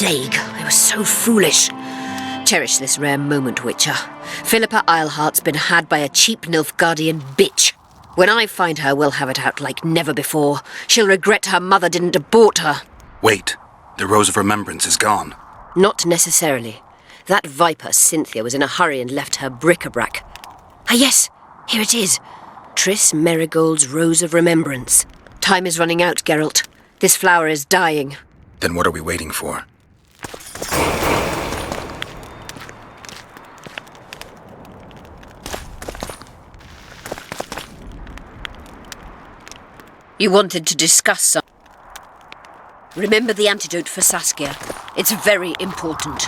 plague. I was so foolish. Cherish this rare moment, Witcher. Philippa Eilhart's been had by a cheap Nilfgaardian bitch. When I find her, we'll have it out like never before. She'll regret her mother didn't abort her. Wait. The Rose of Remembrance is gone. Not necessarily. That viper, Cynthia, was in a hurry and left her bric-a-brac. Ah yes, here it is. Triss Merigold's Rose of Remembrance. Time is running out, Geralt. This flower is dying. Then what are we waiting for? You wanted to discuss some... Remember the antidote for Saskia. It's very important.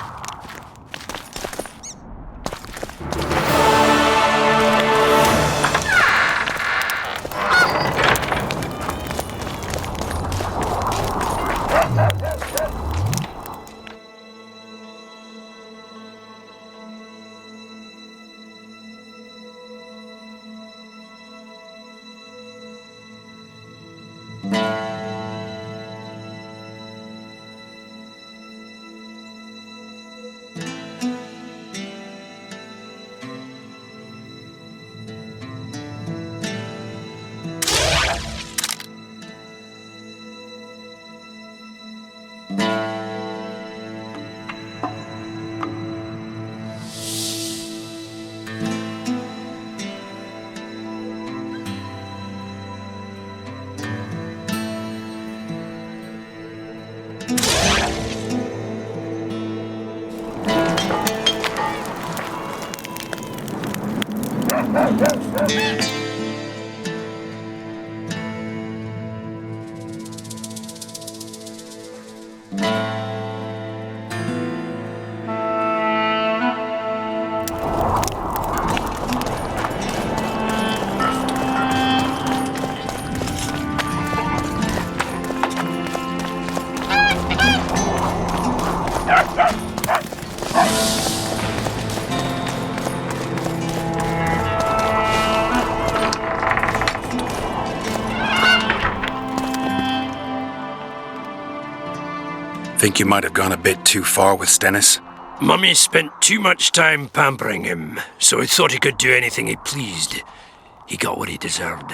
Think you might have gone a bit too far with Stennis? Mummy spent too much time pampering him, so he thought he could do anything he pleased. He got what he deserved.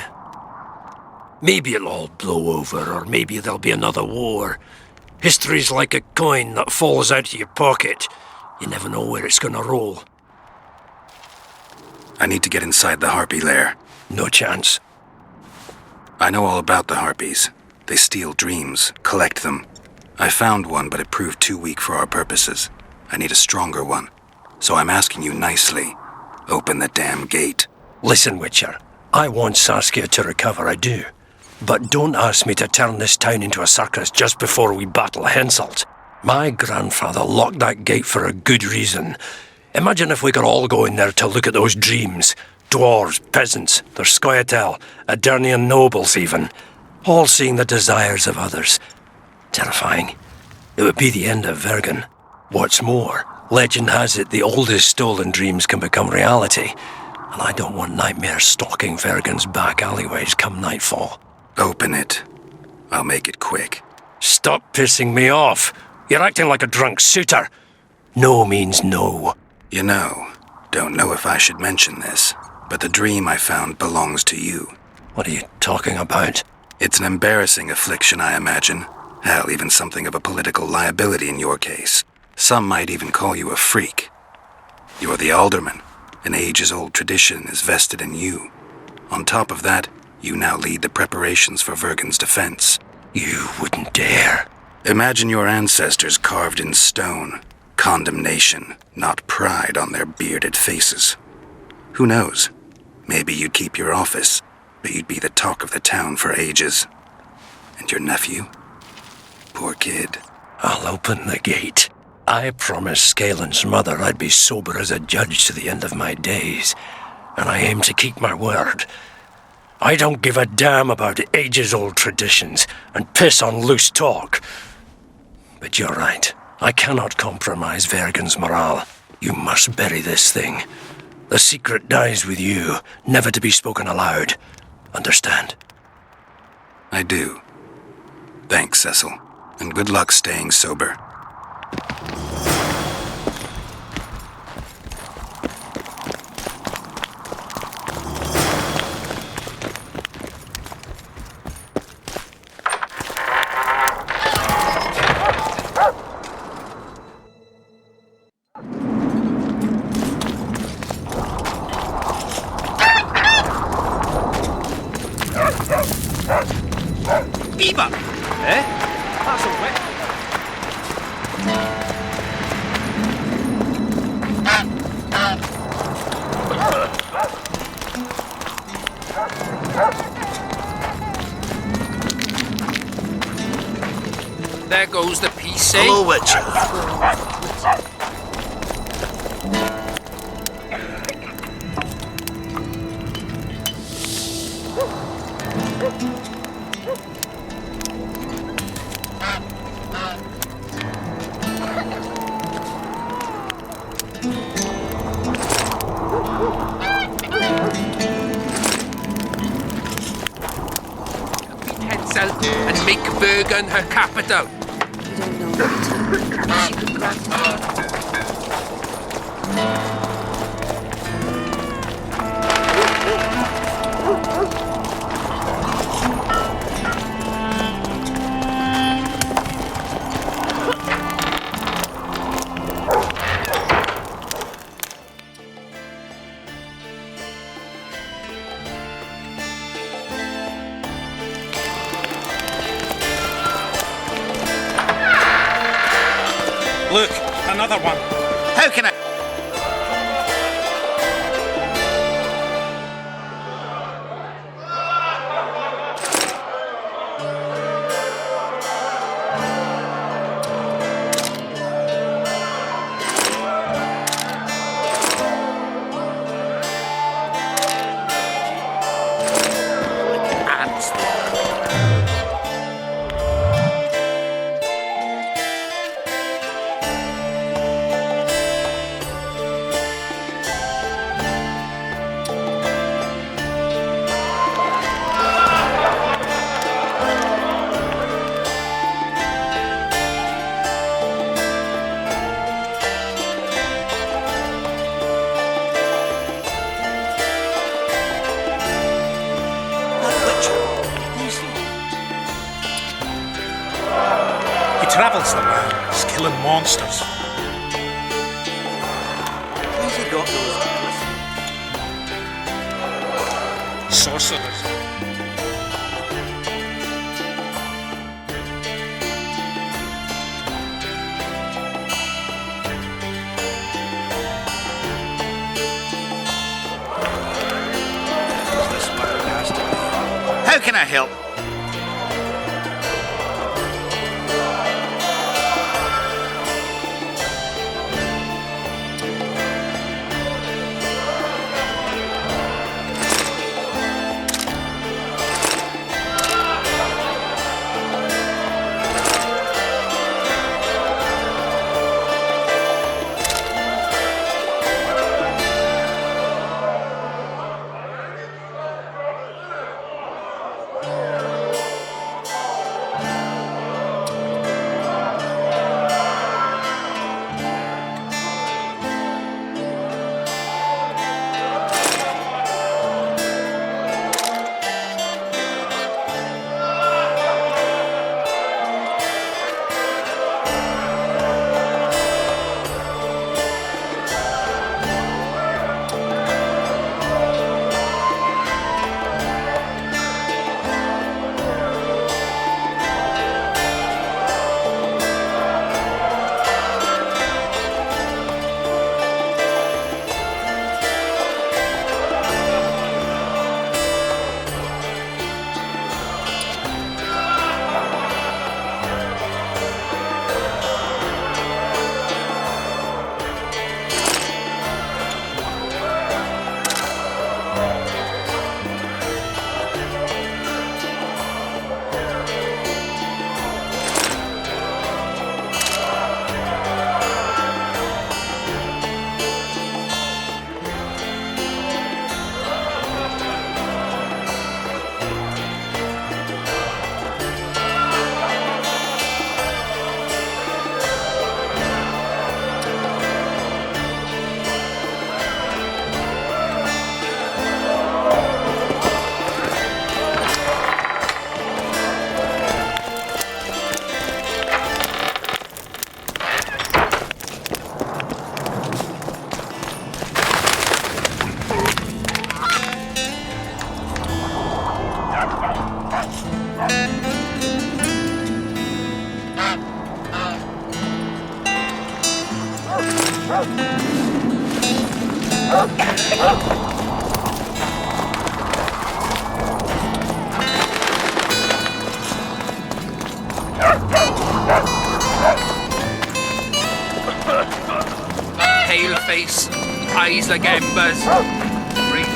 Maybe it'll all blow over, or maybe there'll be another war. History's like a coin that falls out of your pocket. You never know where it's gonna roll. I need to get inside the Harpy lair. No chance. I know all about the Harpies. They steal dreams, collect them. I found one, but it proved too weak for our purposes. I need a stronger one. So I'm asking you nicely. Open the damn gate. Listen, Witcher. I want Saskia to recover, I do. But don't ask me to turn this town into a circus just before we battle Henselt. My grandfather locked that gate for a good reason. Imagine if we could all go in there to look at those dreams. Dwarves, peasants, their scoia'tael, Adernian nobles even. All seeing the desires of others. Terrifying. It would be the end of Vergen. What's more, legend has it the oldest stolen dreams can become reality, and I don't want nightmares stalking Vergen's back alleyways come nightfall. Open it. I'll make it quick. Stop pissing me off. You're acting like a drunk suitor. No means no. You know, don't know if I should mention this, but the dream I found belongs to you. What are you talking about? It's an embarrassing affliction, I imagine. Hell, even something of a political liability in your case. Some might even call you a freak. You're the alderman. An ages-old tradition is vested in you. On top of that, you now lead the preparations for Vergen's defense. You wouldn't dare. Imagine your ancestors carved in stone. Condemnation, not pride on their bearded faces. Who knows? Maybe you'd keep your office, but you'd be the talk of the town for ages. And your nephew? Poor kid. I'll open the gate. I promised Scalen's mother I'd be sober as a judge to the end of my days, and I aim to keep my word. I don't give a damn about ages-old traditions and piss on loose talk. But you're right. I cannot compromise Vergen's morale. You must bury this thing. The secret dies with you, never to be spoken aloud. Understand? I do. Thanks, Cecil. And good luck staying sober. beaver! Eh? That's a wit. There goes the PC. Hello, Witcher. Heads out and make Bergen her capital. You don't know that. She could grant it. Look, another one. How can I... He travels the lands, killing monsters. Where's he got those? Sorcerers. How can I help? Pale face, eyes like embers. Breathe.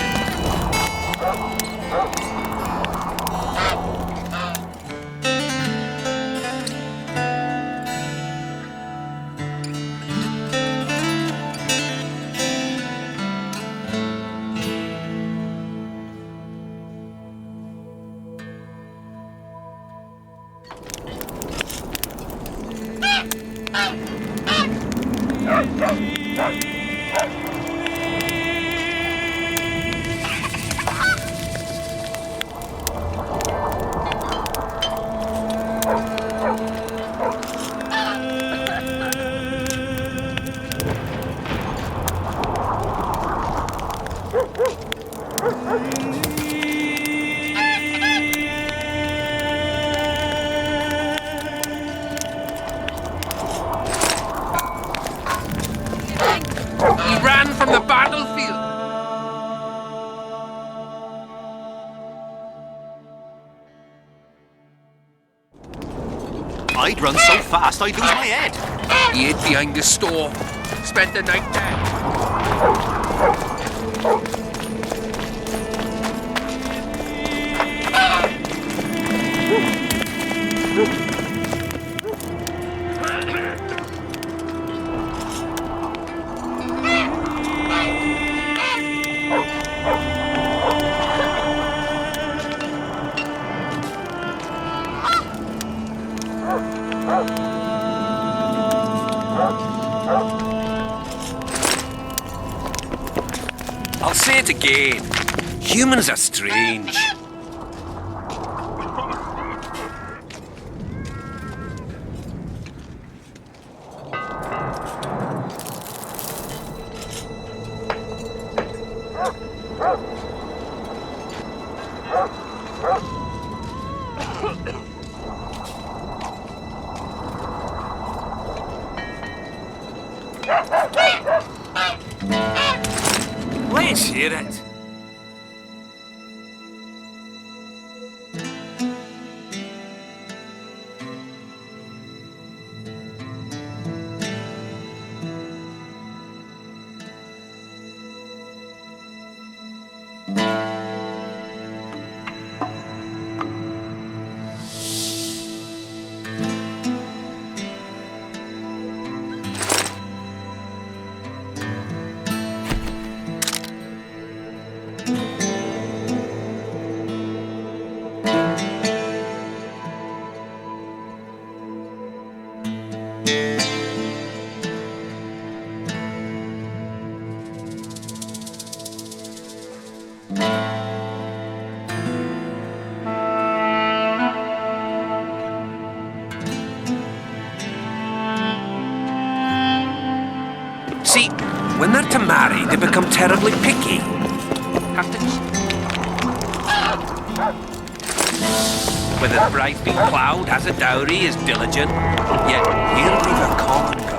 He ran from the battlefield. I'd run so fast I'd lose my head. He hid behind the store. Spent the night there. I'll say it again. Humans are strange. Let's hear it. See, when they're to marry, they become terribly picky. Have to. Whether the bride's been ploughed, has a dowry, is diligent, yet here we've a common girl.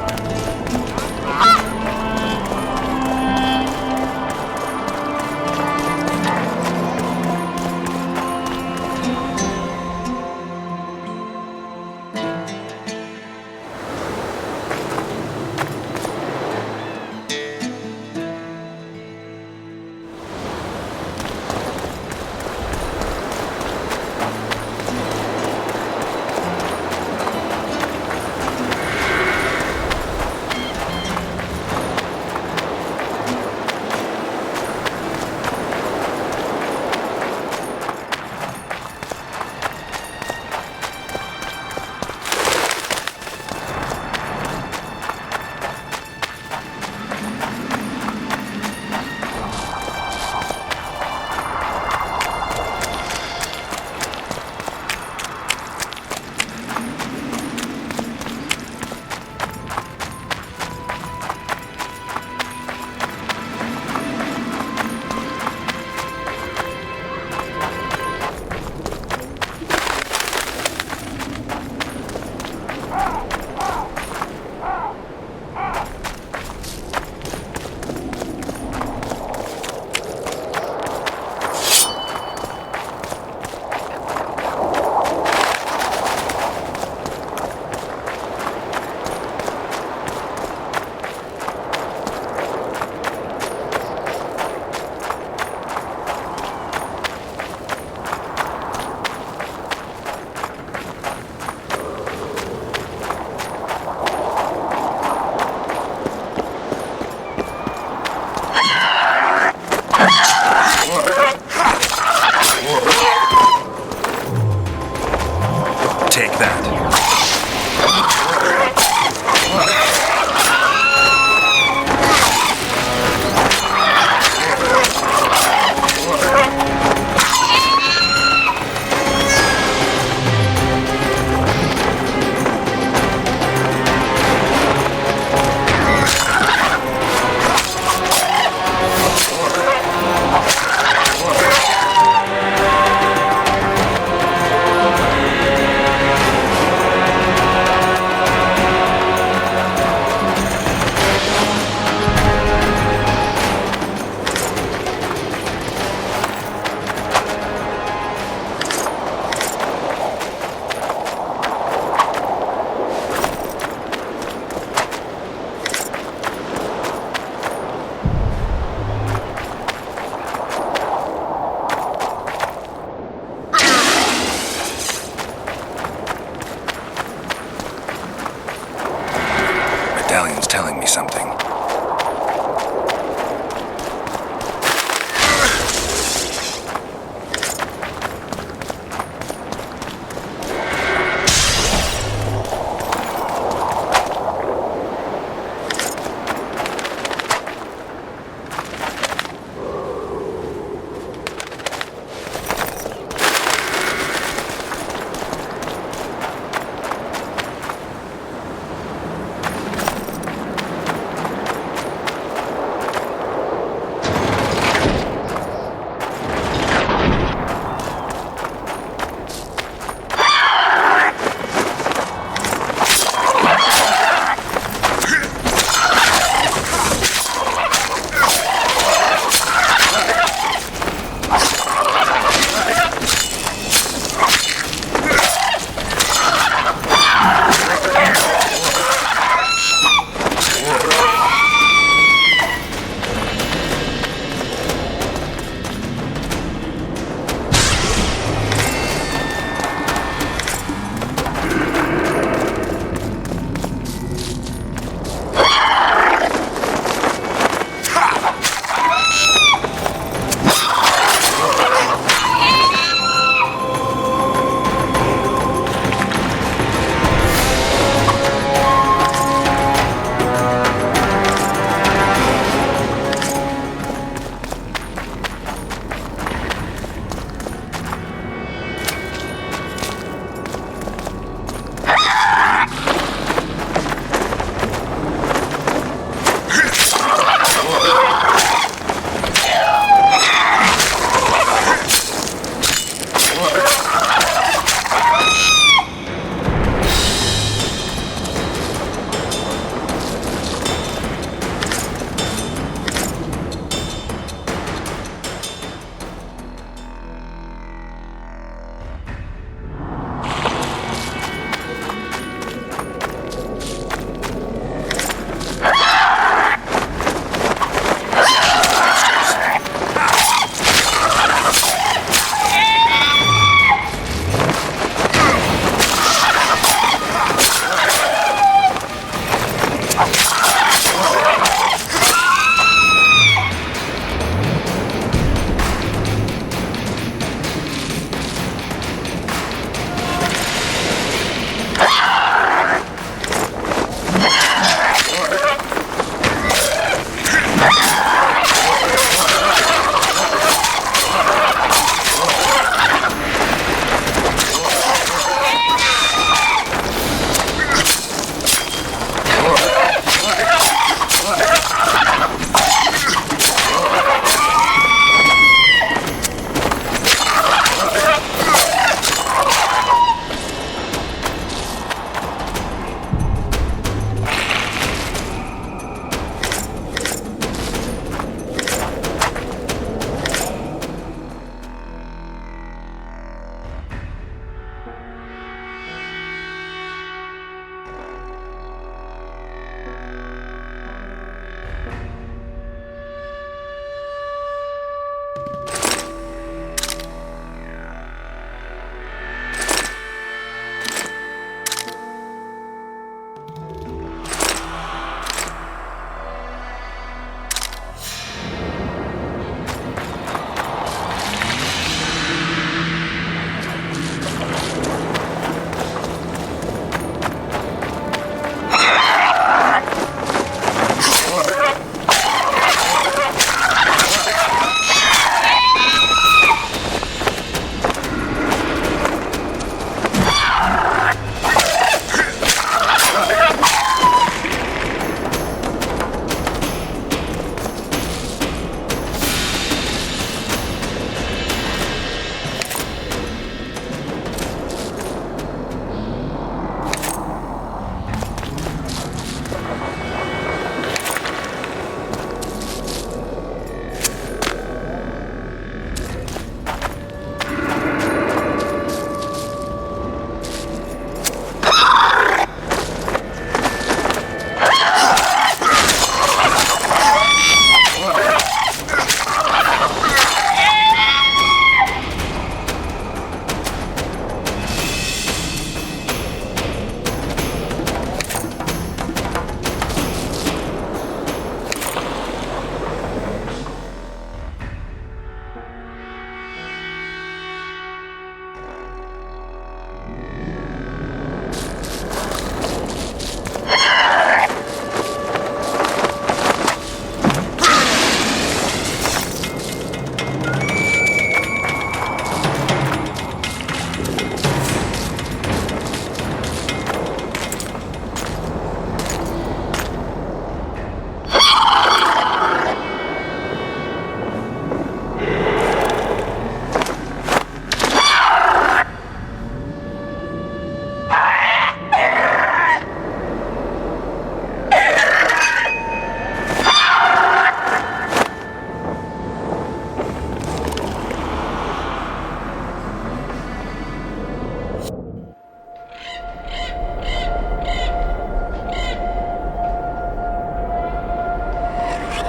Take that.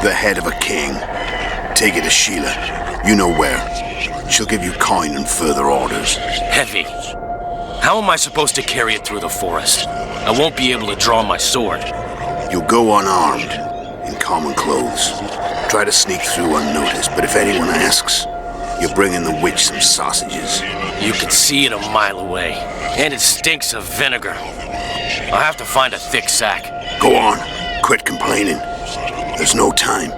the head of a king. Take it to Sheila. You know where. She'll give you coin and further orders. Heavy. How am I supposed to carry it through the forest? I won't be able to draw my sword. You'll go unarmed, in common clothes. Try to sneak through unnoticed, but if anyone asks, you're bringing the witch some sausages. You can see it a mile away, and it stinks of vinegar. I'll have to find a thick sack. Go on. Quit complaining. There's no time.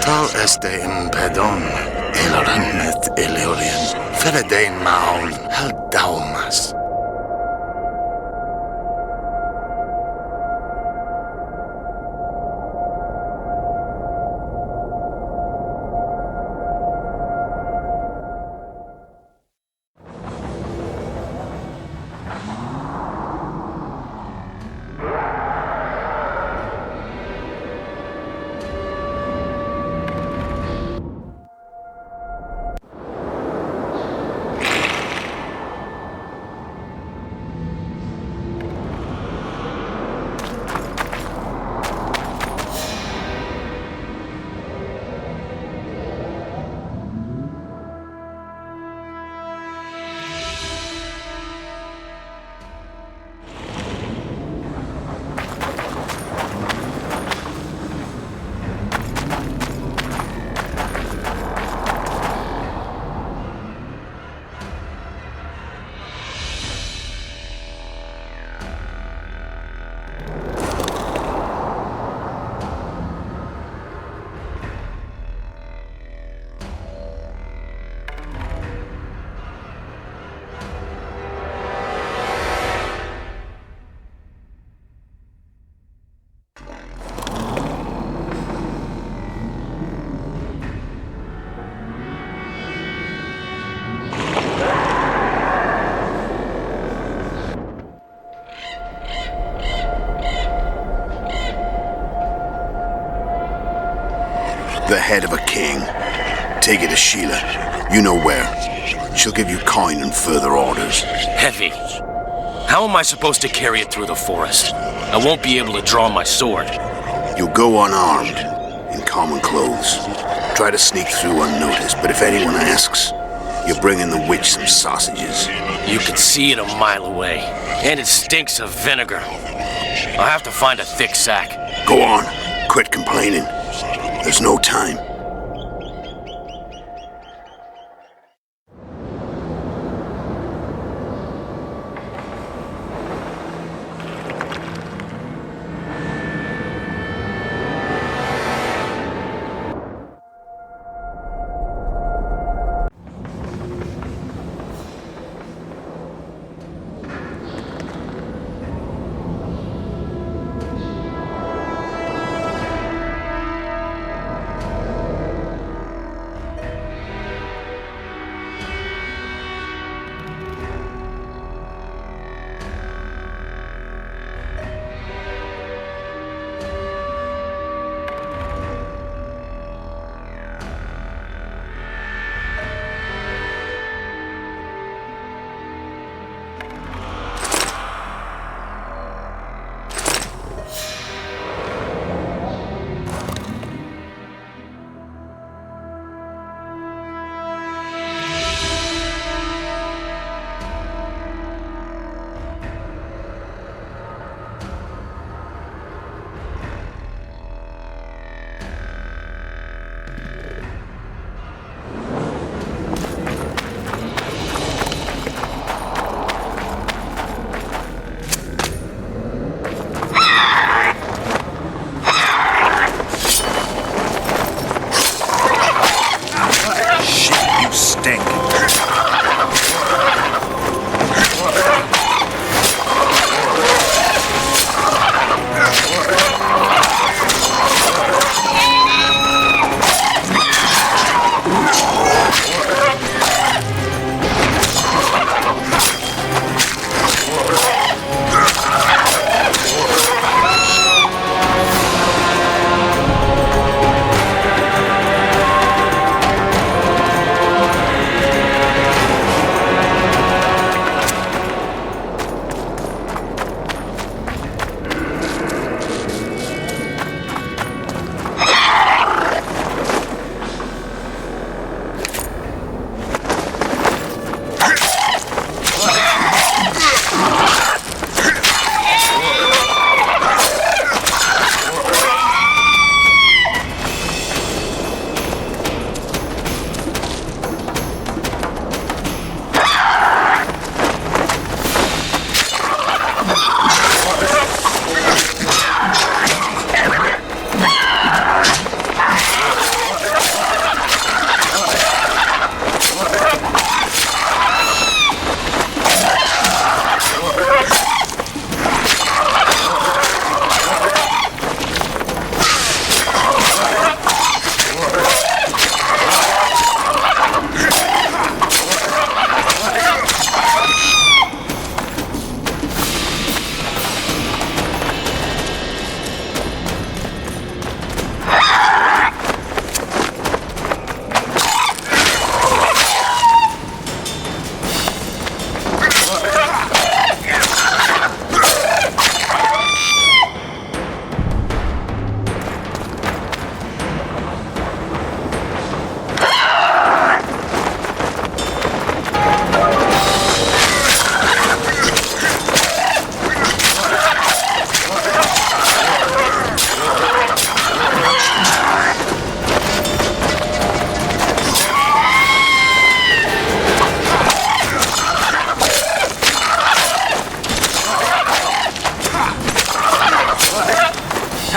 Tal este impedon, eloranmet eleorien, feredein maon, hal daumas. The head of a king. Take it to Sheila. You know where. She'll give you coin and further orders. Heavy. How am I supposed to carry it through the forest? I won't be able to draw my sword. You'll go unarmed, in common clothes. Try to sneak through unnoticed, but if anyone asks, you're bringing the witch some sausages. You can see it a mile away, and it stinks of vinegar. I'll have to find a thick sack. Go on. Quit complaining. There's no time.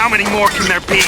How many more can there be?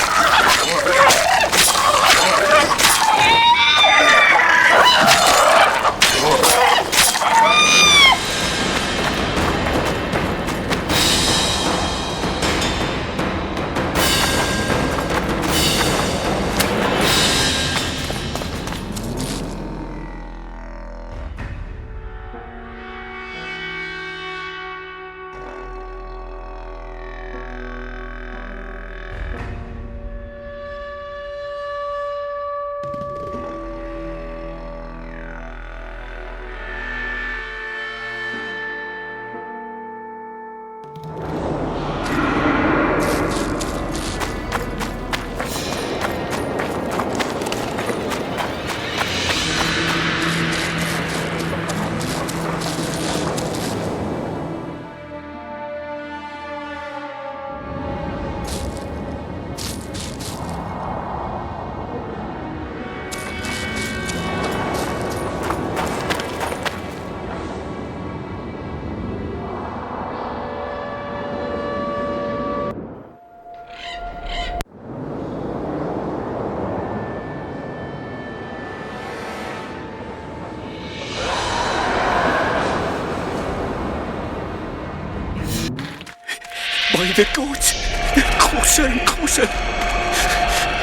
The goats, they're closer and closer.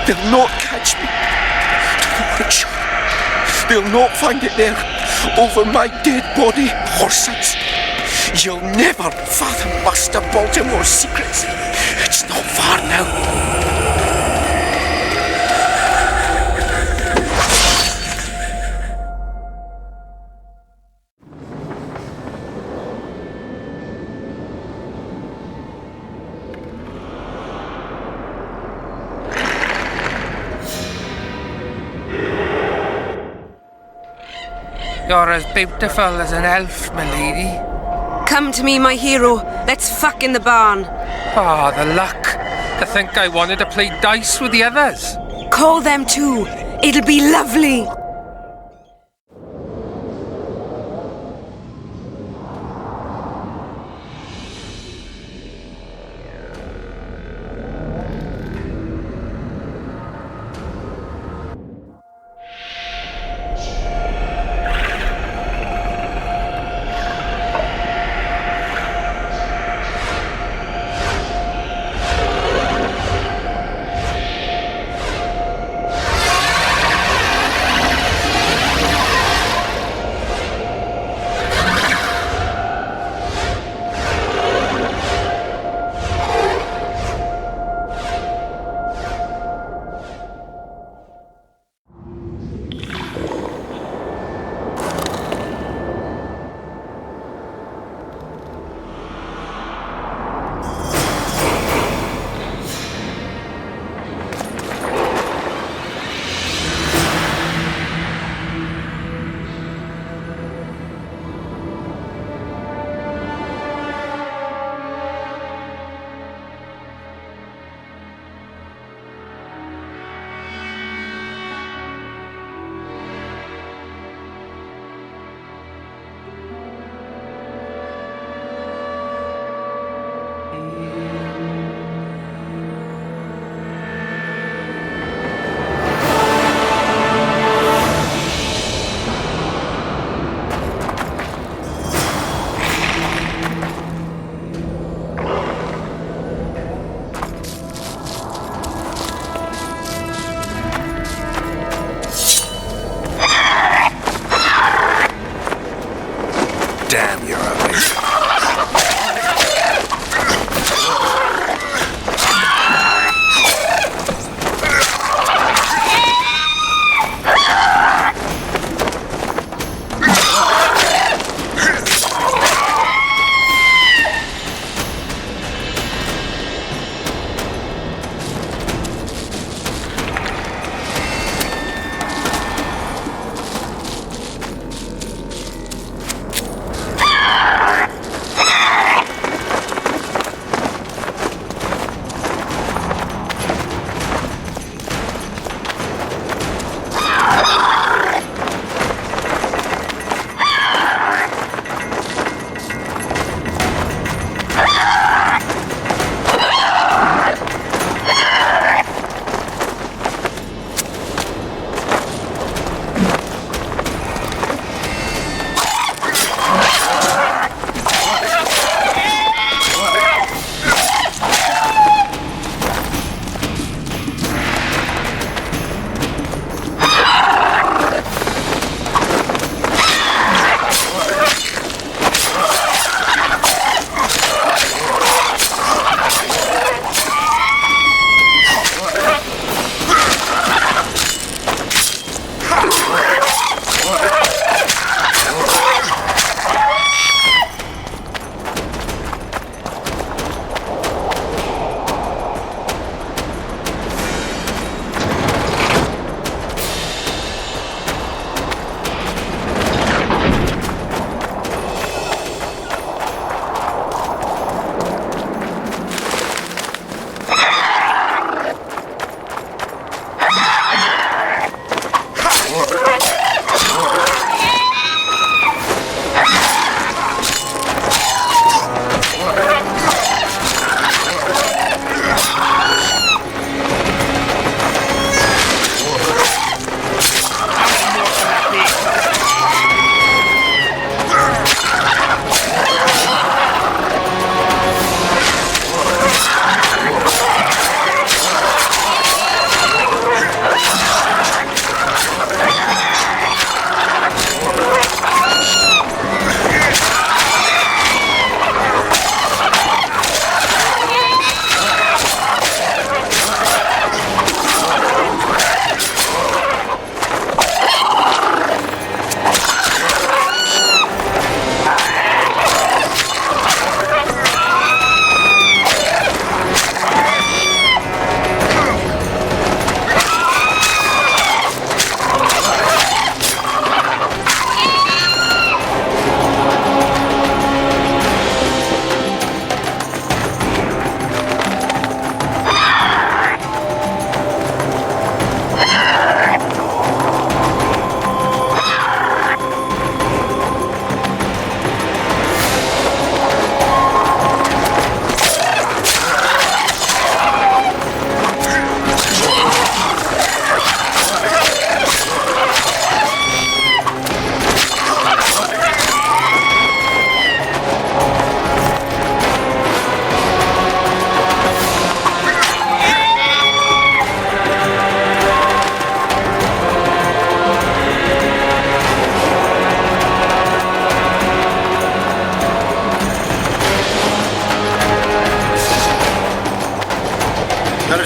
They'll not catch me. To the witch. They'll not find it there, over my dead body, horsons. You'll never fathom Master Baltimore's secrets. It's not far now. You're as beautiful as an elf, my lady. Come to me, my hero. Let's fuck in the barn. Ah, the luck. To think I wanted to play dice with the others. Call them too. It'll be lovely.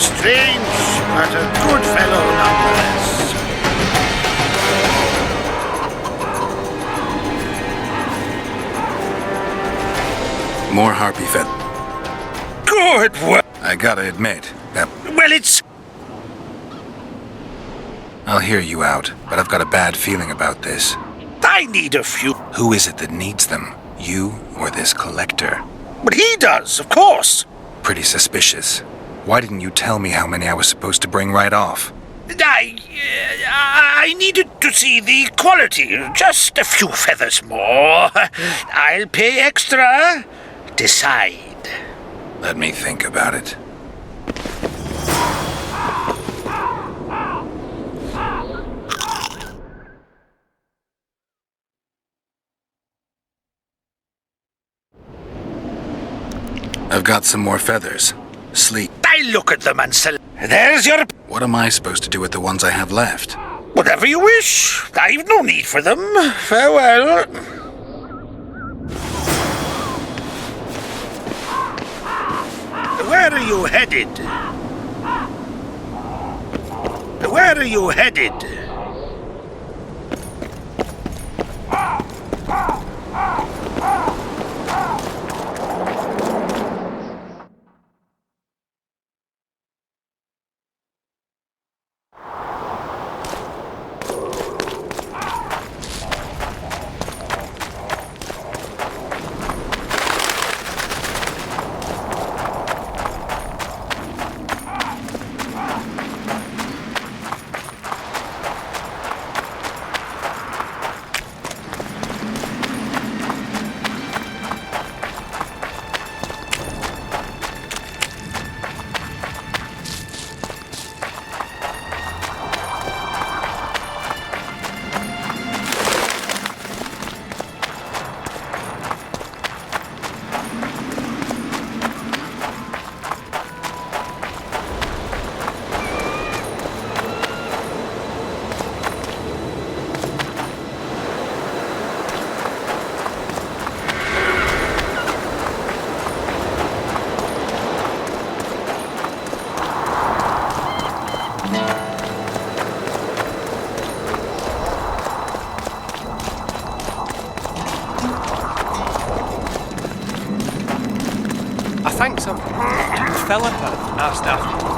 strange, but a good fellow nonetheless. More harpy fed. Good work. I gotta admit, that... Well, it's... I'll hear you out, but I've got a bad feeling about this. I need a few... Who is it that needs them? You or this collector? But he does, of course. Pretty suspicious. Why didn't you tell me how many I was supposed to bring right off? I needed to see the quality. Just a few feathers more. I'll pay extra. Decide. Let me think about it. I've got some more feathers. Sleep. I look at them and say, there's your... What am I supposed to do with the ones I have left? Whatever you wish. I've no need for them. Farewell. Where are you headed? Where are you headed? I think some Philippa asked after.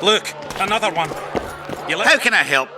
Look, another one. How can I help?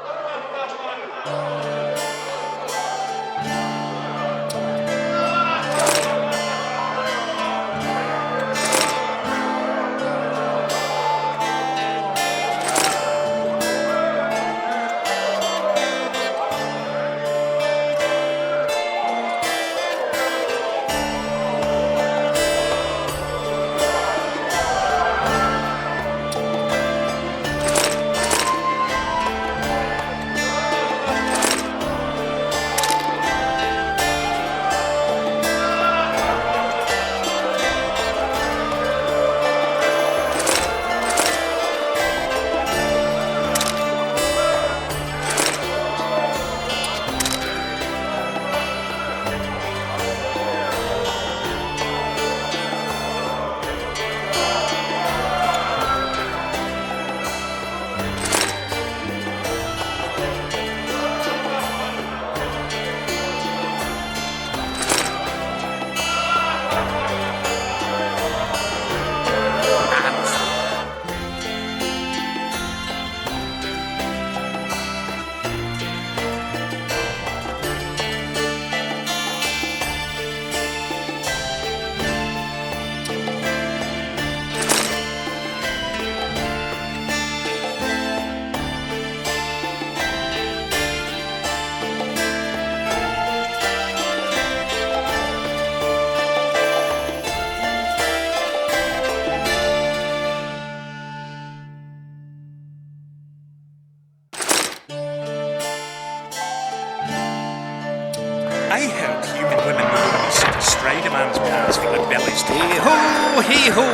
heard human women will sit astride a man's pants for their bellies to... Hee-ho, hee-ho,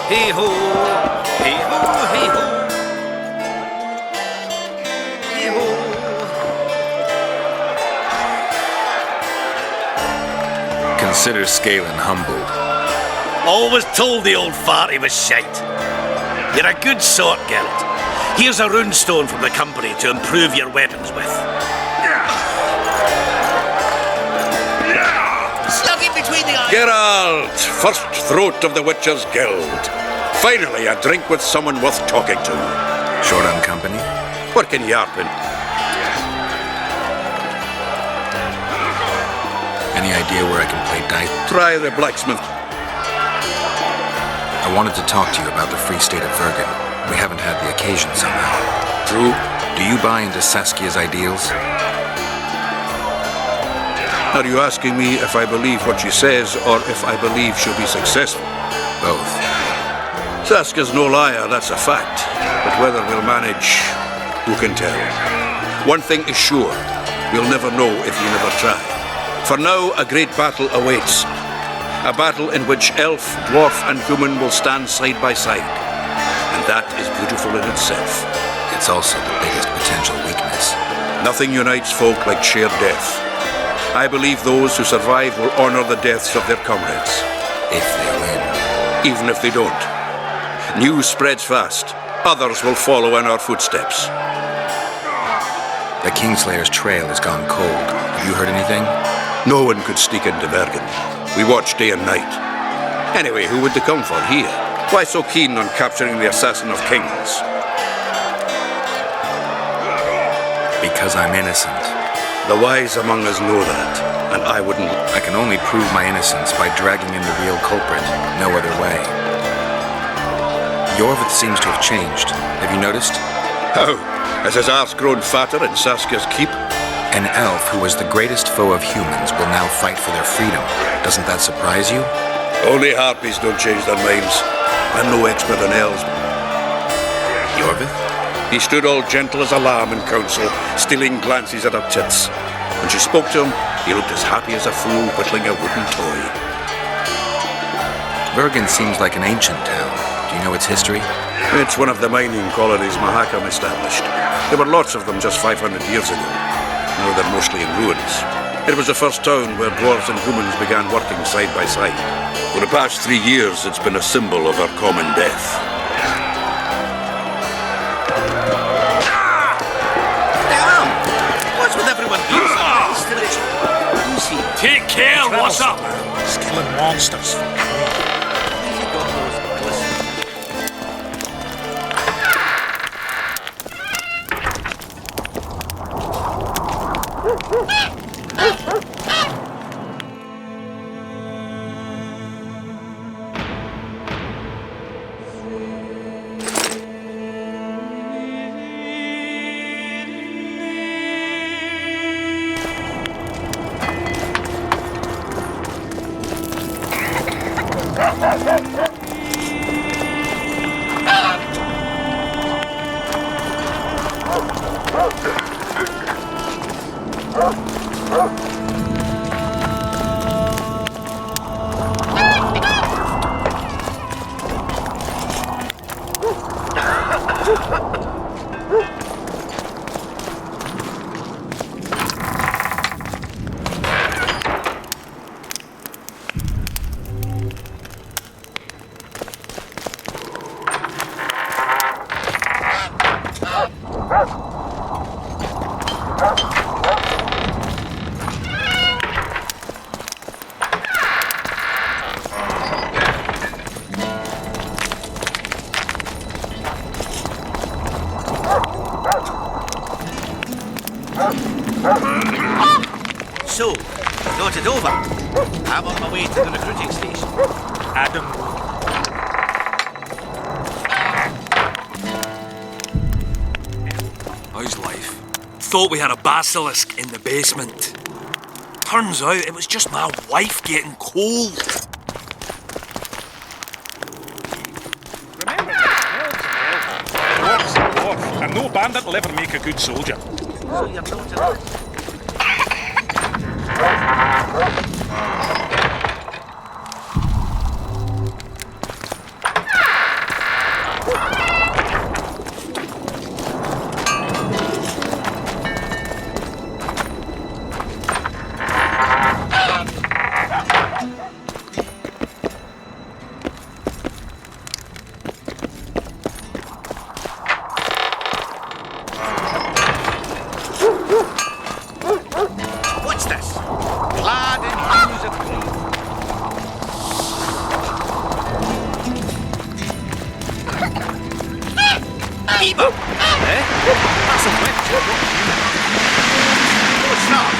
hee-ho, hee-ho, hee-ho, hee-ho. Consider Scalen humble. Always told the old fart he was shite. You're a good sort, Geralt. Here's a runestone from the company to improve your weapons with. Slug in between the eyes. Geralt, first throat of the Witcher's Guild. Finally, a drink with someone worth talking to. Short on company? Working yarping. Any idea where I can play dice? Try the blacksmith. I wanted to talk to you about the Free State of Vergen. We haven't had the occasion somehow. True. Do you buy into Saskia's ideals? Are you asking me if I believe what she says, or if I believe she'll be successful? Both. Saskia's no liar, that's a fact. But whether we'll manage, who can tell? One thing is sure, we'll never know if we never try. For now, a great battle awaits. A battle in which elf, dwarf, and human will stand side by side. And that is beautiful in itself. It's also the biggest potential weakness. Nothing unites folk like shared death. I believe those who survive will honor the deaths of their comrades. If they win. Even if they don't. News spreads fast. Others will follow in our footsteps. The Kingslayer's trail has gone cold. Have you heard anything? No one could sneak into Vergen. We watch day and night. Anyway, who would they come for here? Why so keen on capturing the assassin of kings? Because I'm innocent. The wise among us know that, and I wouldn't... I can only prove my innocence by dragging in the real culprit. No other way. Yorvith seems to have changed. Have you noticed? How? Has his arse grown fatter in Saskia's keep? An elf who was the greatest foe of humans will now fight for their freedom. Doesn't that surprise you? Only harpies don't change their minds. I'm no expert on elves. Yorvith? He stood all gentle as a lamb in council, stealing glances at her tits. When she spoke to him, he looked as happy as a fool whittling a wooden toy. Vergen seems like an ancient town. Do you know its history? It's one of the mining colonies Mahakam established. There were lots of them just 500 years ago. Now they're mostly in ruins. It was the first town where dwarves and humans began working side by side. For the past 3 years, it's been a symbol of our common death. Damn! What's with everyone being so nice to the... Take care, what's up? He's killing monsters. So, got it over. I'm on my way to the recruiting station. Adam. How's life? Thought we had a basilisk in the basement. Turns out it was just my wife getting cold. Remember that dwarf's a dwarf, and no bandit will ever make a good soldier. So you're not What's this? Clad in hues of green. Eva! Eh? That's a witch. No, it's not.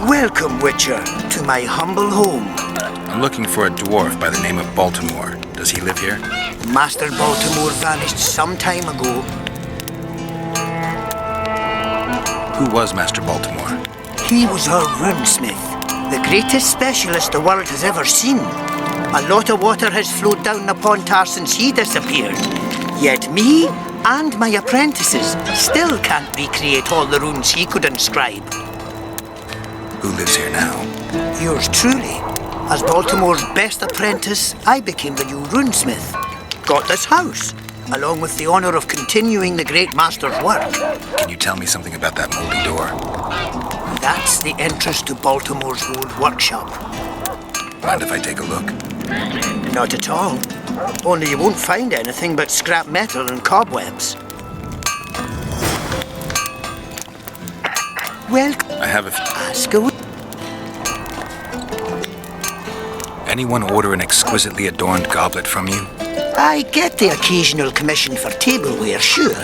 Welcome, Witcher, to my humble home. I'm looking for a dwarf by the name of Baltimore. Does he live here? Master Baltimore vanished some time ago. Who was Master Baltimore? He was our runesmith, the greatest specialist the world has ever seen. A lot of water has flowed down upon Tar since he disappeared. Yet me and my apprentices still can't recreate all the runes he could inscribe. Who lives here now? Yours truly. As Baltimore's best apprentice, I became the new runesmith. Got this house, along with the honor of continuing the great master's work. Can you tell me something about that moldy door? That's the entrance to Baltimore's old workshop. Mind if I take a look? Not at all. Only you won't find anything but scrap metal and cobwebs. Well, I have a... ask away. Anyone order an exquisitely adorned goblet from you? I get the occasional commission for tableware, sure.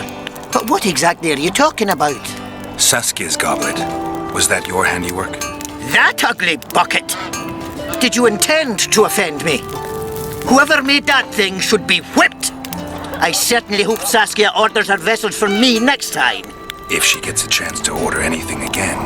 But what exactly are you talking about? Saskia's goblet. Was that your handiwork? That ugly bucket! Did you intend to offend me? Whoever made that thing should be whipped! I certainly hope Saskia orders her vessels from me next time. If she gets a chance to order anything again.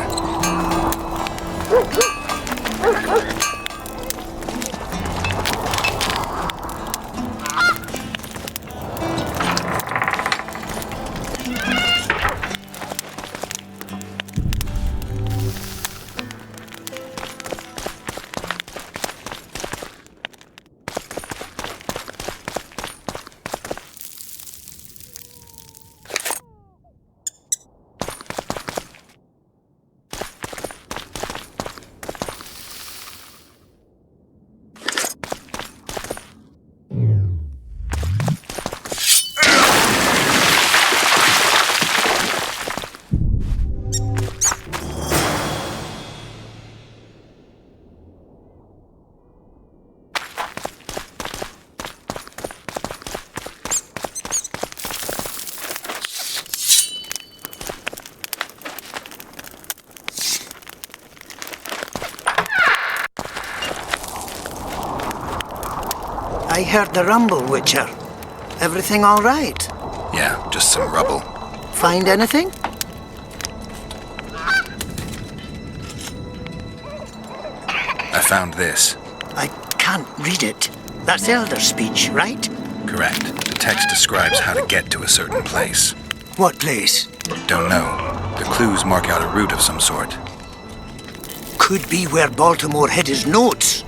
I heard the rumble, Witcher. Everything all right? Yeah, just some rubble. Find anything? I found this. I can't read it. That's Elder speech, right? Correct. The text describes how to get to a certain place. What place? Don't know. The clues mark out a route of some sort. Could be where Baltimore hid his notes.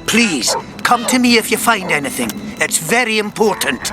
Please, come to me if you find anything. It's very important.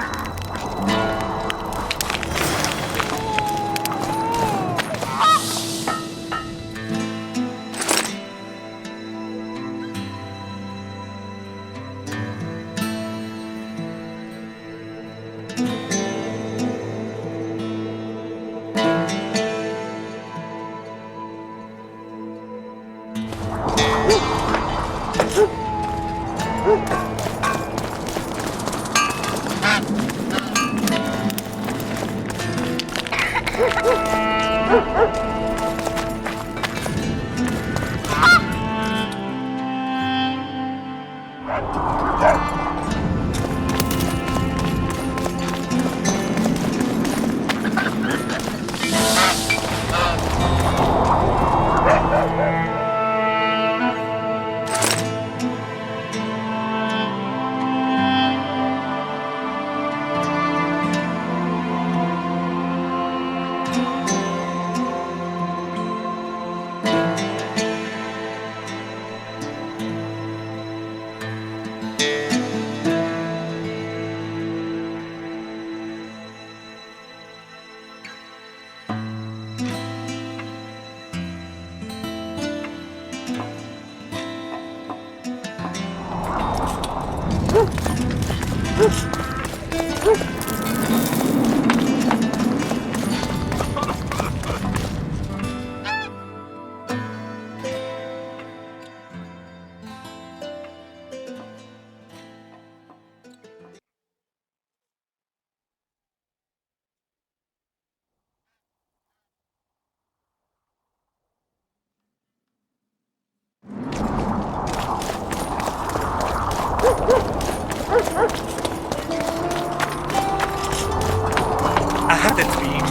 I had a dream.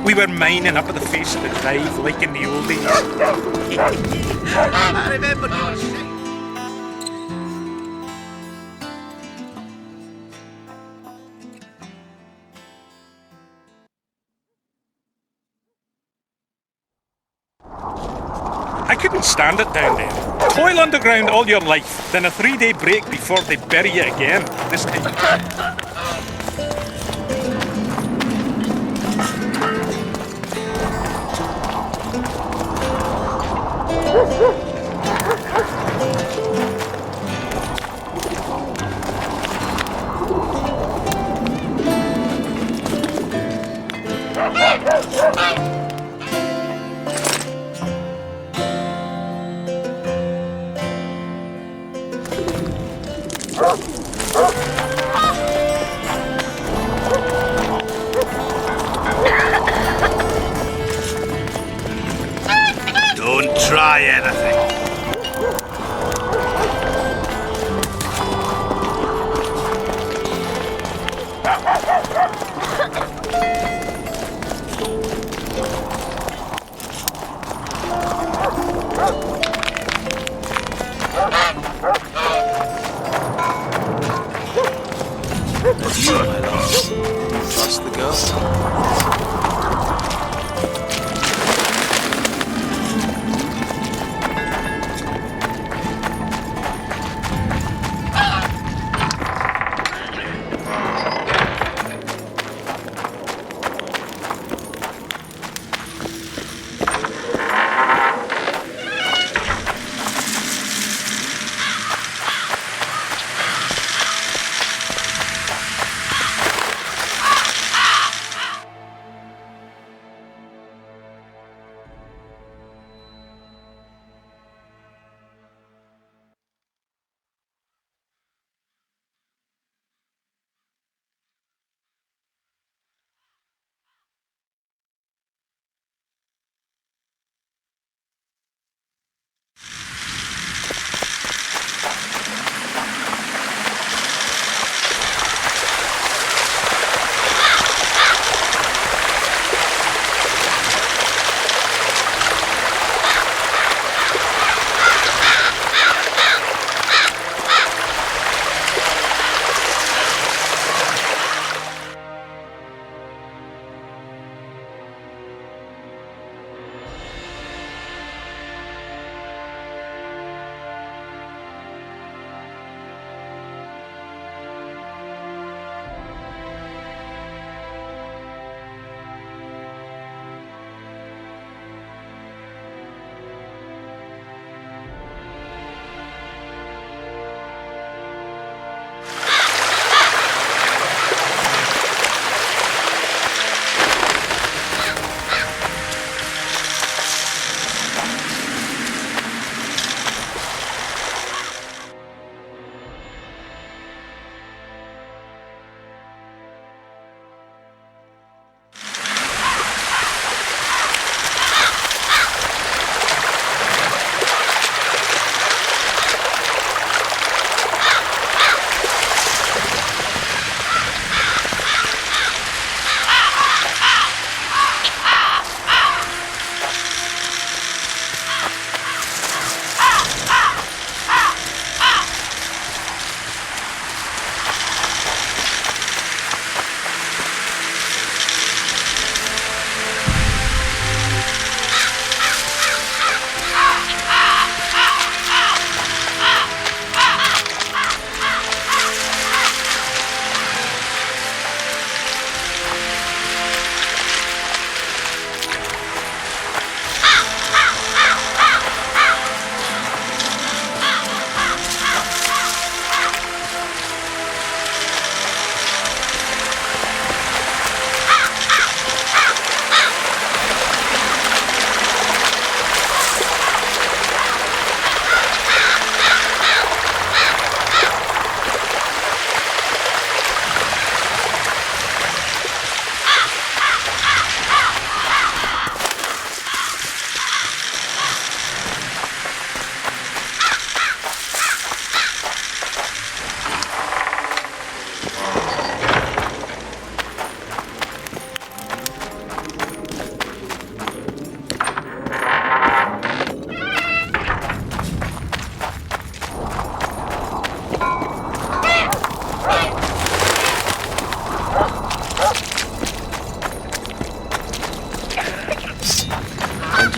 We were mining up at the face of the drive like in the old days. I remember you were saying. I couldn't stand it down there. Toil underground all your life, then a 3-day break before they bury you again. This time. Don't try anything. You, my lord. Trust the girl.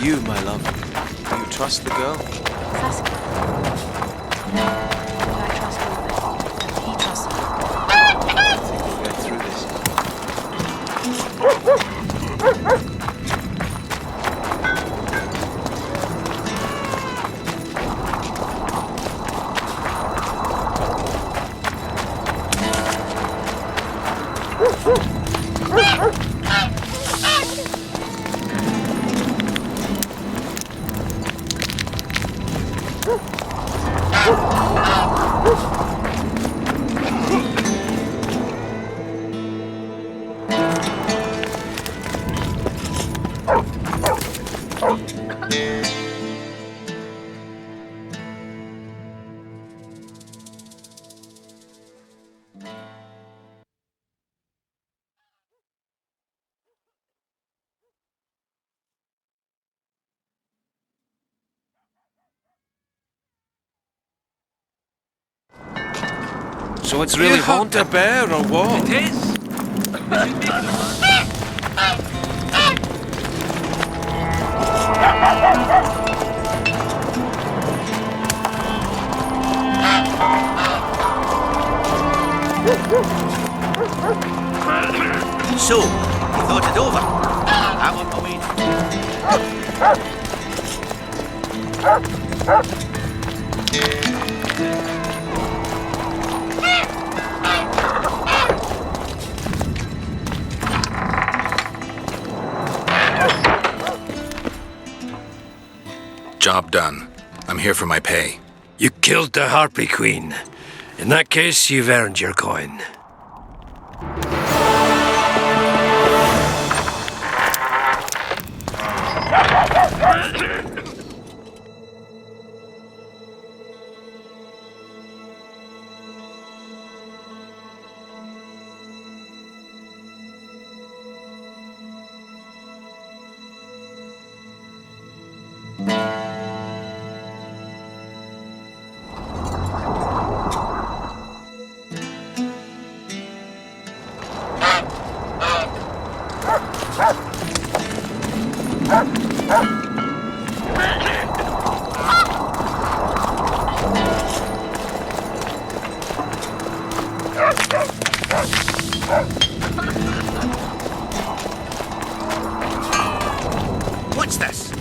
you, my love? Do you trust the girl? Saskia. Do I trust all of it? And he trusts me. I think we'll get through this. So it's really haunted a bear or what? It is. We should make it a So, you thought it over? I'm on my way. Job done. I'm here for my pay. You killed the Harpy Queen. In that case, you've earned your coin. What's this?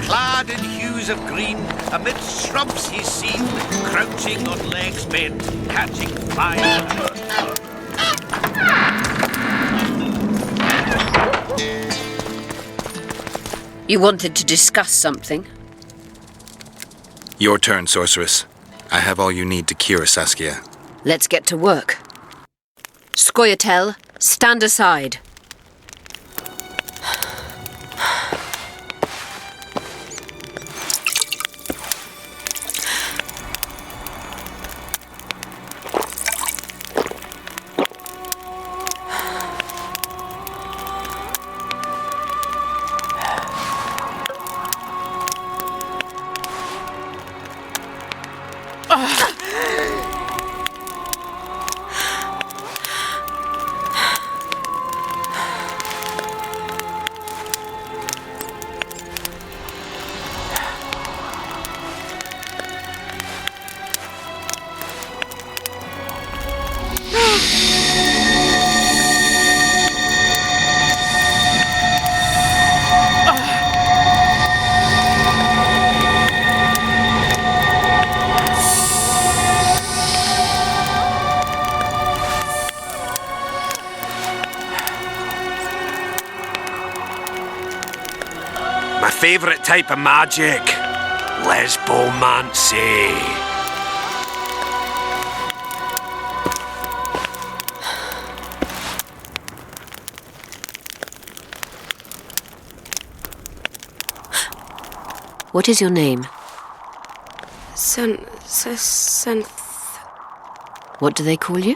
Clad in hues of green, amid shrubs he's seen, crouching on legs bent, catching flies. You wanted to discuss something? Your turn, sorceress. I have all you need to cure Saskia. Let's get to work. Scoia'tael, stand aside. My favourite type of magic. Lesbomancy. What is your name? What do they call you?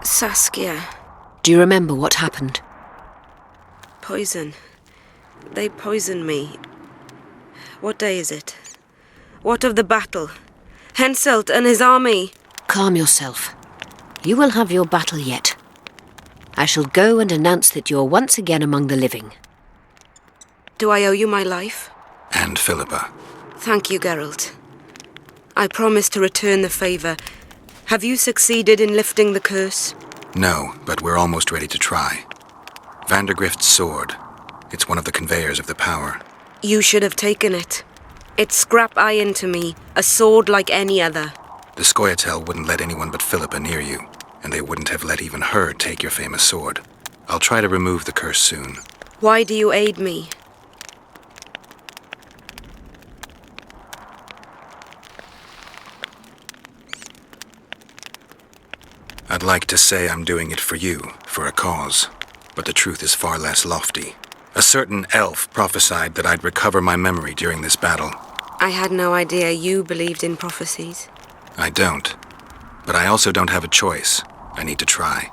Saskia. Do you remember what happened? Poison. They poisoned me. What day is it? What of the battle? Henselt and his army. Calm yourself. You will have your battle yet. I shall go and announce that you are once again among the living. Do I owe you my life? And Philippa. Thank you, Geralt. I promise to return the favor. Have you succeeded in lifting the curse? No, but we're almost ready to try. Vandergrift's sword. It's one of the conveyors of the power. You should have taken it. It's scrap iron to me, a sword like any other. The Scoia'tael wouldn't let anyone but Philippa near you, and they wouldn't have let even her take your famous sword. I'll try to remove the curse soon. Why do you aid me? I'd like to say I'm doing it for you, for a cause, but the truth is far less lofty. A certain elf prophesied that I'd recover my memory during this battle. I had no idea you believed in prophecies. I don't. But I also don't have a choice. I need to try.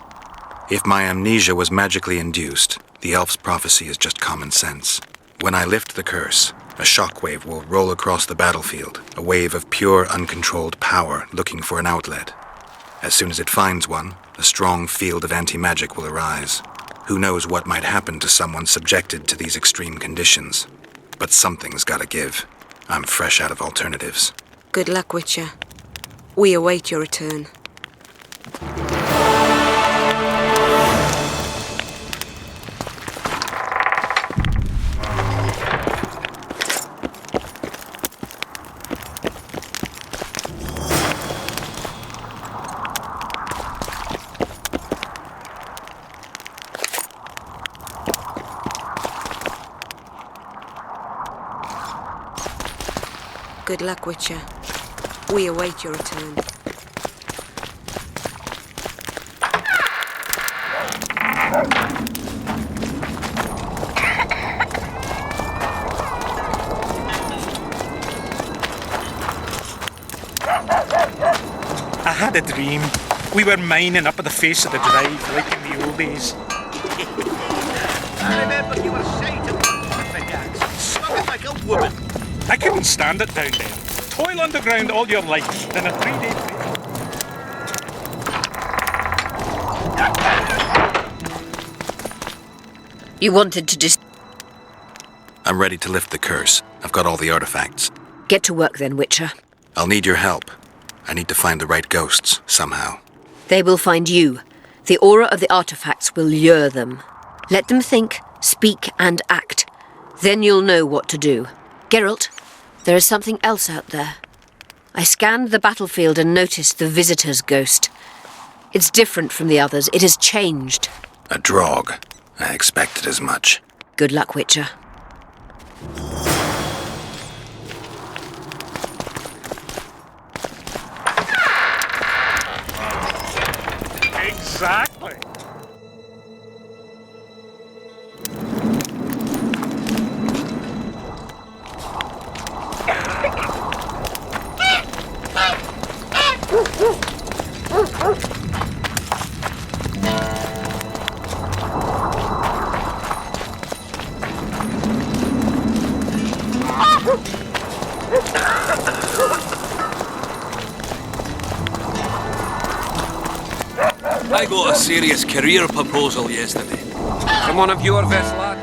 If my amnesia was magically induced, the elf's prophecy is just common sense. When I lift the curse, a shockwave will roll across the battlefield, a wave of pure, uncontrolled power looking for an outlet. As soon as it finds one, a strong field of anti-magic will arise. Who knows what might happen to someone subjected to these extreme conditions. But something's gotta give. I'm fresh out of alternatives. Good luck, Witcher. We await your return. Good luck, Witcher. We await your return. I had a dream. We were mining up at the face of the drive, like in the old days. I remember you were shouting with the gags, smoking like a woman. I couldn't stand it down there. Toil underground all your life, then a 3-day break. You wanted to just... I'm ready to lift the curse. I've got all the artifacts. Get to work then, Witcher. I'll need your help. I need to find the right ghosts, somehow. They will find you. The aura of the artifacts will lure them. Let them think, speak, and act. Then you'll know what to do. Geralt, there is something else out there. I scanned the battlefield and noticed the visitor's ghost. It's different from the others. It has changed. A drog. I expected as much. Good luck, Witcher. Exactly. I got a serious career proposal yesterday. From one of your vets, lad?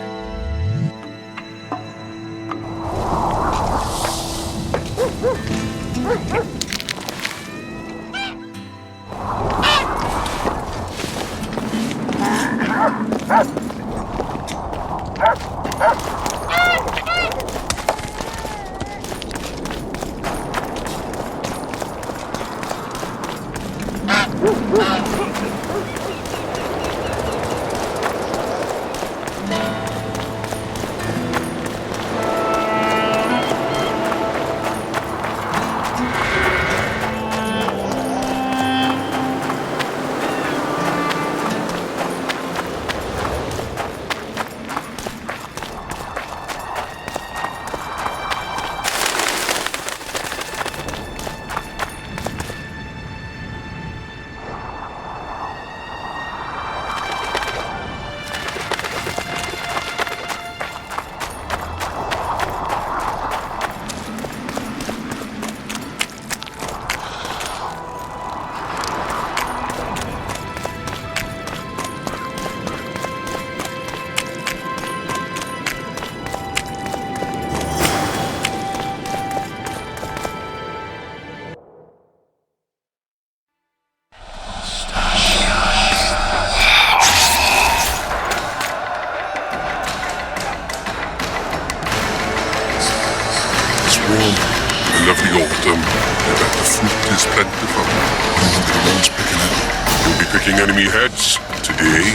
is plentiful. Everyone's picking it. You'll be picking enemy heads today.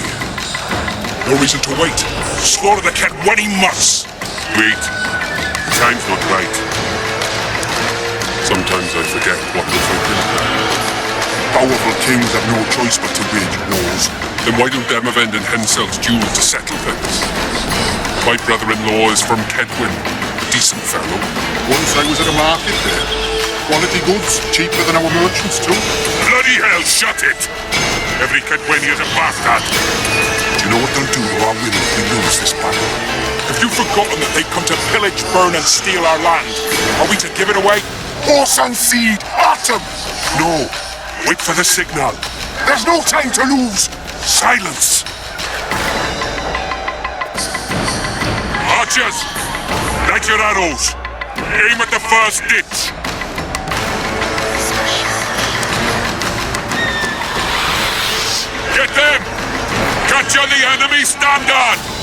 No reason to wait. Slaughter the cat when he must. Wait. The time's not right. Sometimes I forget what we're fighting. Powerful kings have no choice but to wage wars. Then why don't Demavend and Henselt's duel to settle things? My brother-in-law is from Kedwin. A decent fellow. Once I was at a market there. Quality goods, cheaper than our merchants too. Bloody hell, shut it! Every Kedwinian's a bastard. Do you know what they'll do to our women if we lose this battle? Have you forgotten that they come to pillage, burn and steal our land? Are we to give it away? Horse and seed, atom! No, wait for the signal. There's no time to lose. Silence! Archers, light your arrows. Aim at the first ditch. Get them! Catch on the enemy standard!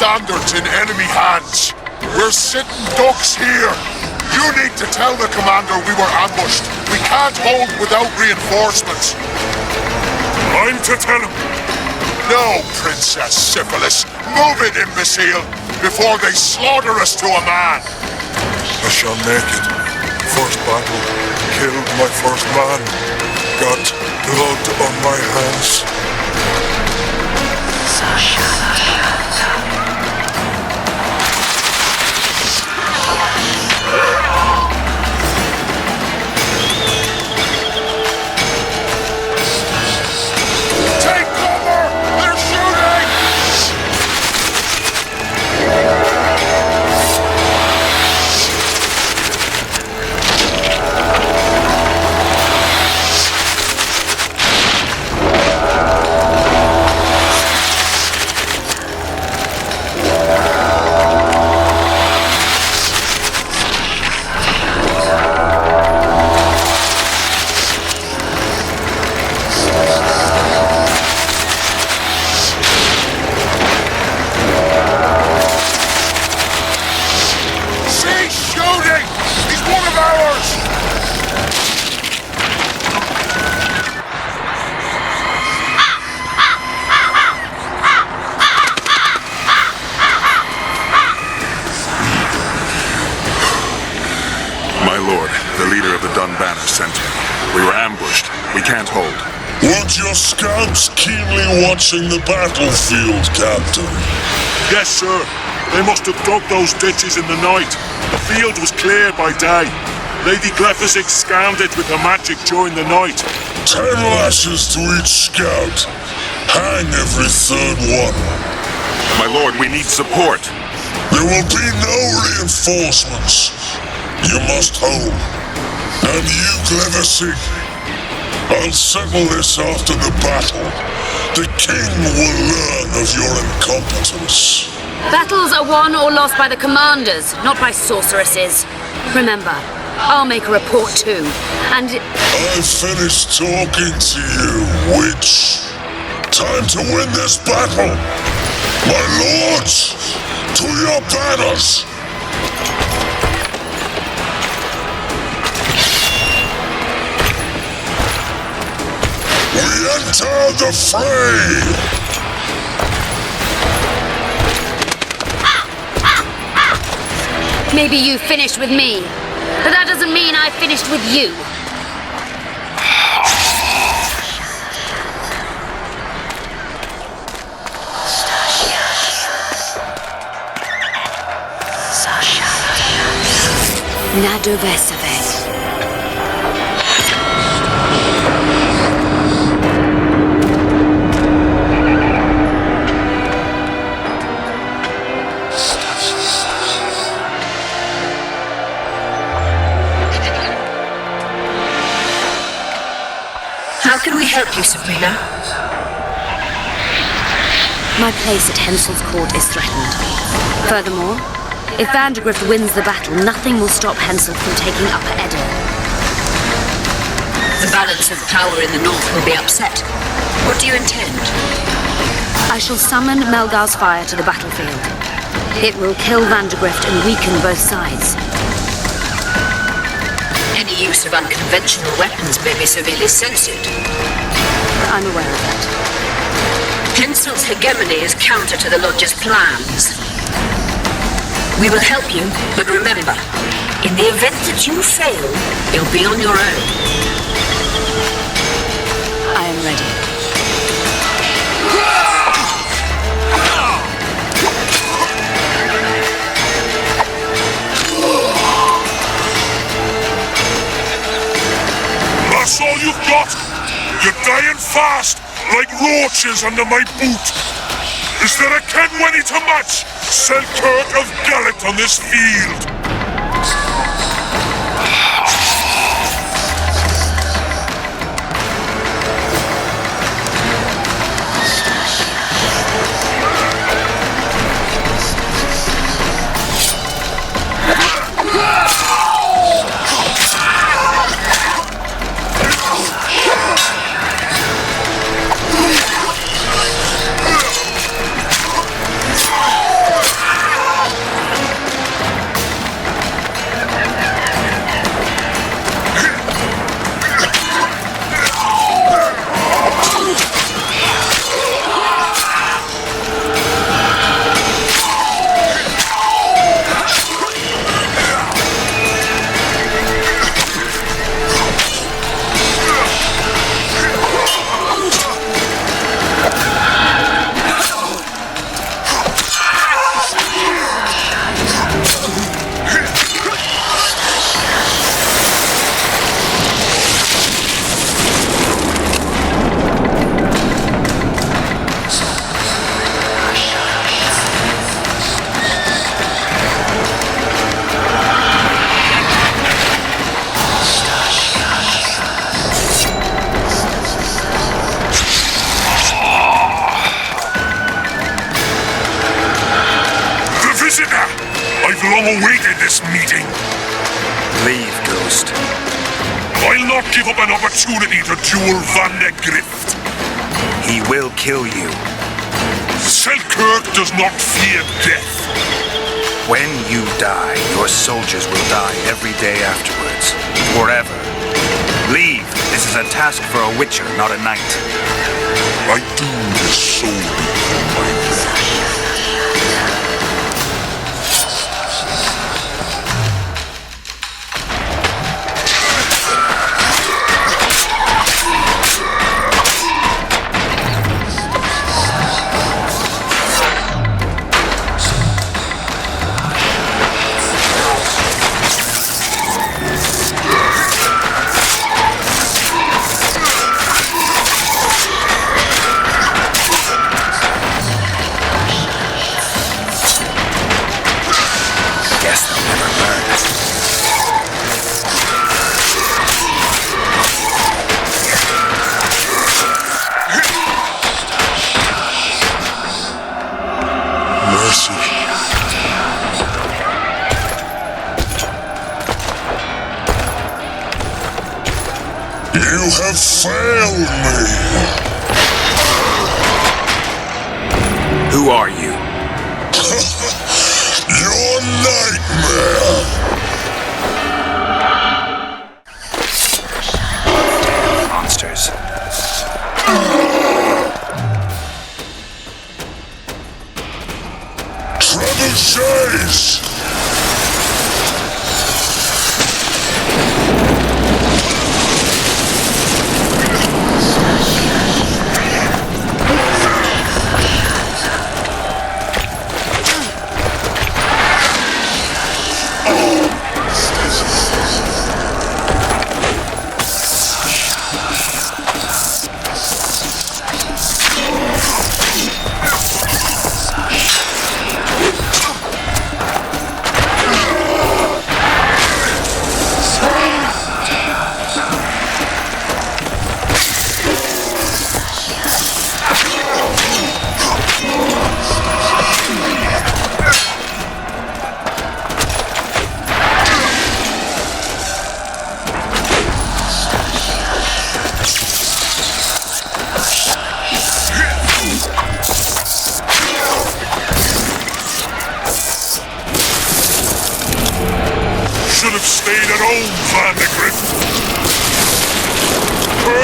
Standards in enemy hands. We're sitting ducks here. You need to tell the commander we were ambushed. We can't hold without reinforcements. I'm to tell him. No, Princess Syphilis. Move it, imbecile, before they slaughter us to a man. I shall make it. First battle. Killed my first man. Got blood on my hands. Weren't your scouts keenly watching the battlefield, Captain? Yes, sir. They must have dug those ditches in the night. The field was cleared by day. Lady Glephisic scanned it with her magic during the night. 10 lashes to each scout. Hang every third one. My lord, we need support. There will be no reinforcements. You must hold. And you, Glephisic, I'll settle this after the battle. The king will learn of your incompetence. Battles are won or lost by the commanders, not by sorceresses. Remember, I'll make a report too, and... I've finished talking to you, witch. Time to win this battle. My lords, to your banners. We enter the fray! Maybe you finished with me, but that doesn't mean I finished with you. Nadovesave. How can we help you, Sabrina? My place at Hensel's court is threatened. Furthermore, if Vandergrift wins the battle, nothing will stop Hensel from taking Upper Edda. The balance of power in the north will be upset. What do you intend? I shall summon Melgar's fire to the battlefield. It will kill Vandergrift and weaken both sides. Any use of unconventional weapons may be severely censored. I'm aware of that. Hensel's hegemony is counter to the Lodge's plans. We will help you, but remember, in the event that you fail, you'll be on your own. I am ready. That's all you've got? You're dying fast, like roaches under my boot. Is there a Kenwenny to match Selkirk of Gallet on this field? I've long awaited this meeting. Leave, Ghost. I'll not give up an opportunity to duel Vandergrift. He will kill you. Selkirk does not fear death. When you die, your soldiers will die every day afterwards. Forever. Leave. This is a task for a witcher, not a knight. I do this solely for my brother. You have failed me. Who are you? Your nightmare. Monsters. Trebuchets.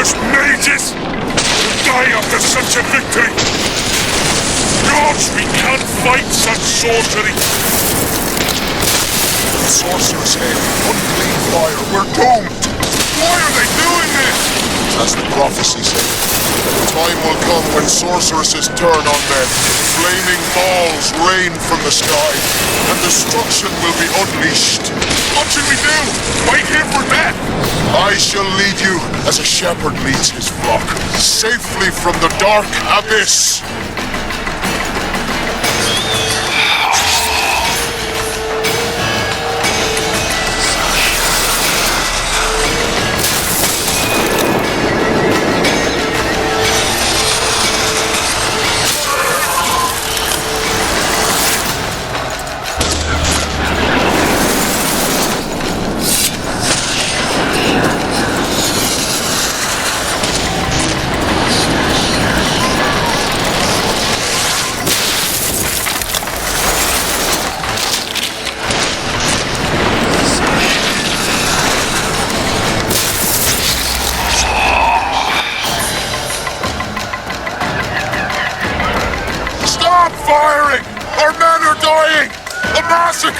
Useless mages! Die after such a victory! Gods, we can't fight such sorcery! Sorcerer's Head, unclean fire, we're doomed! Why are they doing this? As the prophecy said, the time will come when sorceresses turn on men. Flaming balls rain from the sky, and destruction will be unleashed. What should we do? Wait here for death? I shall lead you as a shepherd leads his flock, safely from the dark abyss.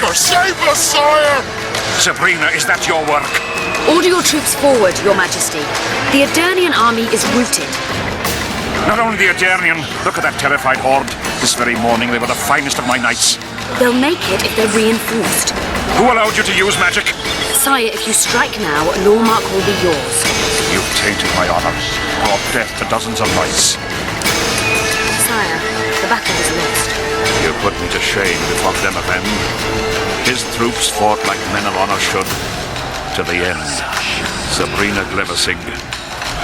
Save us, sire! Sabrina, is that your work? Order your troops forward, Your Majesty. The Adernian army is routed. Not only the Adernian, look at that terrified horde. This very morning they were the finest of my knights. They'll make it if they're reinforced. Who allowed you to use magic? Sire, if you strike now, Lormark will be yours. You've tainted my honor, brought death to dozens of knights. Sire, the battle is lost. You put me to shame before Demavend. His troops fought like men of honor should, to the end. Sabrina Glevissig,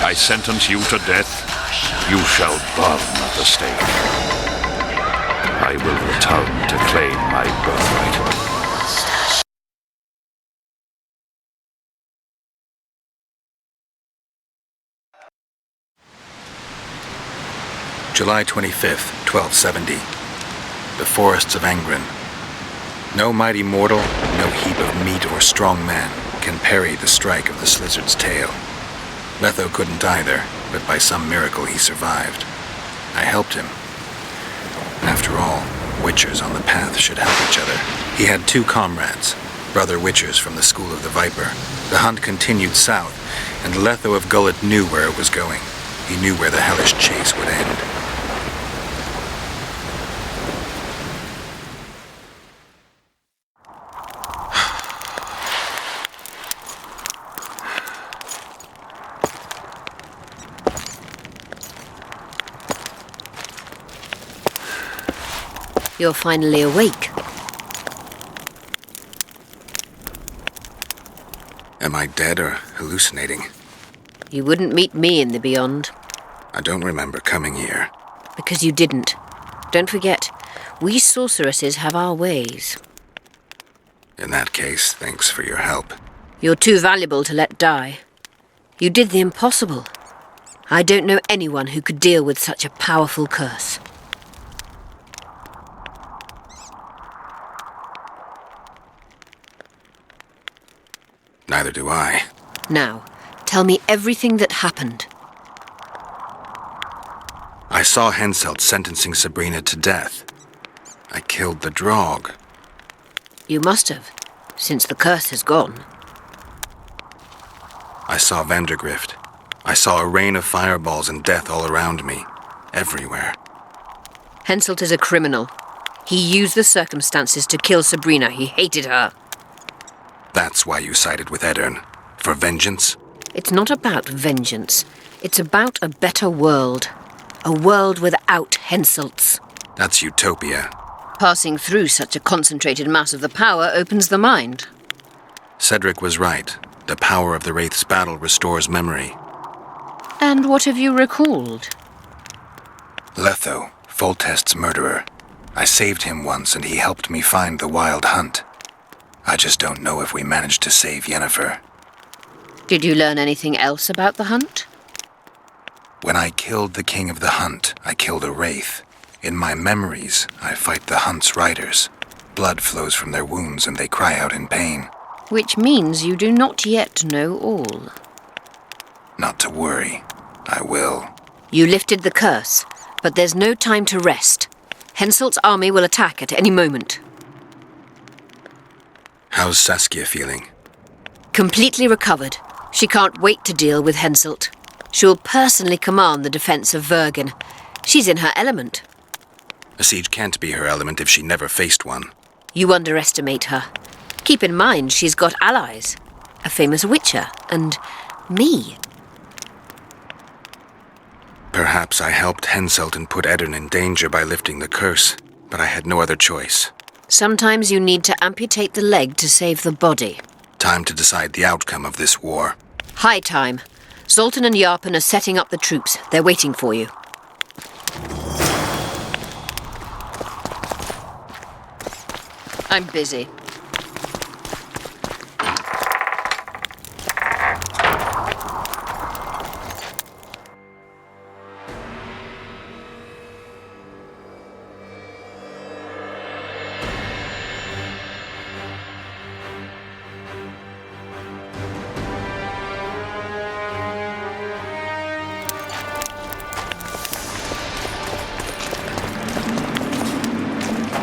I sentence you to death. You shall burn at the stake. I will return to claim my birthright. July 25th, 1270. The forests of Angren. No mighty mortal, no heap of meat or strong man can parry the strike of the Slizzard's tail. Letho couldn't either, but by some miracle he survived. I helped him. After all, Witchers on the path should help each other. He had two comrades, brother Witchers from the School of the Viper. The hunt continued south, and Letho of Gullet knew where it was going. He knew where the hellish chase would end. You're finally awake. Am I dead or hallucinating? You wouldn't meet me in the beyond. I don't remember coming here. Because you didn't. Don't forget, we sorceresses have our ways. In that case, thanks for your help. You're too valuable to let die. You did the impossible. I don't know anyone who could deal with such a powerful curse. Neither do I. Now, tell me everything that happened. I saw Henselt sentencing Sabrina to death. I killed the Draug. You must have, since the curse has gone. I saw Vandergrift. I saw a rain of fireballs and death all around me. Everywhere. Henselt is a criminal. He used the circumstances to kill Sabrina. He hated her. That's why you sided with Aedirn. For vengeance? It's not about vengeance. It's about a better world. A world without Henselts. That's utopia. Passing through such a concentrated mass of the power opens the mind. Cedric was right. The power of the Wraith's battle restores memory. And what have you recalled? Letho, Foltest's murderer. I saved him once and he helped me find the Wild Hunt. I just don't know if we managed to save Yennefer. Did you learn anything else about the hunt? When I killed the King of the Hunt, I killed a Wraith. In my memories, I fight the Hunt's riders. Blood flows from their wounds and they cry out in pain. Which means you do not yet know all. Not to worry. I will. You lifted the curse, but there's no time to rest. Henselt's army will attack at any moment. How's Saskia feeling? Completely recovered. She can't wait to deal with Henselt. She'll personally command the defense of Vergen. She's in her element. A siege can't be her element if she never faced one. You underestimate her. Keep in mind she's got allies. A famous witcher, and me. Perhaps I helped Henselt and put Eddern in danger by lifting the curse, but I had no other choice. Sometimes you need to amputate the leg to save the body. Time to decide the outcome of this war. High time. Zoltan and Yarpen are setting up the troops. They're waiting for you. I'm busy.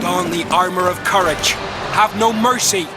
Don the armor of courage. Have no mercy.